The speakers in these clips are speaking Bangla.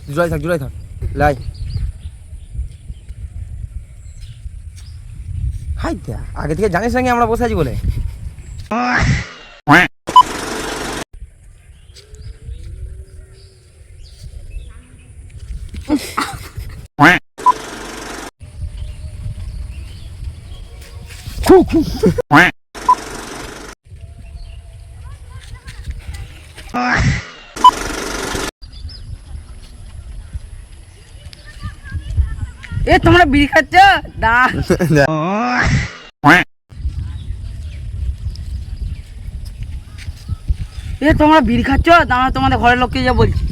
জুলাই থাক লাই হাই দা আগে থেকে জানিস নাকি আমরা বসে আছি বলে এ তোমরা বিড়ি খাচ্ছ দা এ তোমরা বিড়ি খাচ্ছ দাঁড়া তোমাদের ঘরের লোককে যা বলছি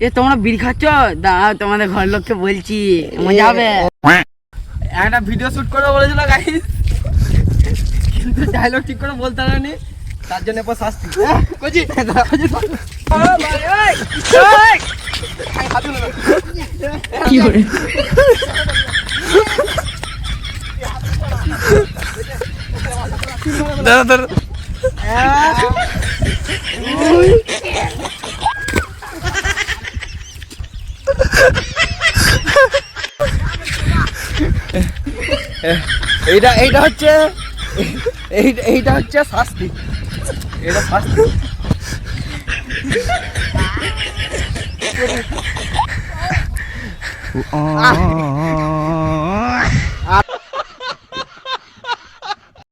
এ তোমরা বিড়ি খাচ্ছ দাঁড়া তোমাদের ঘরের লোককে বলছি মজা হবে একটা ভিডিও শুট করে বলেছিল গাইস কিন্তু ডায়লগ ঠিক করে বলতে পারেনি তার জন্য এরপর শাস্তি কইছি কি করে দাদা এইটা হচ্ছে এইটা হচ্ছে শাস্তি এটা শাস্তি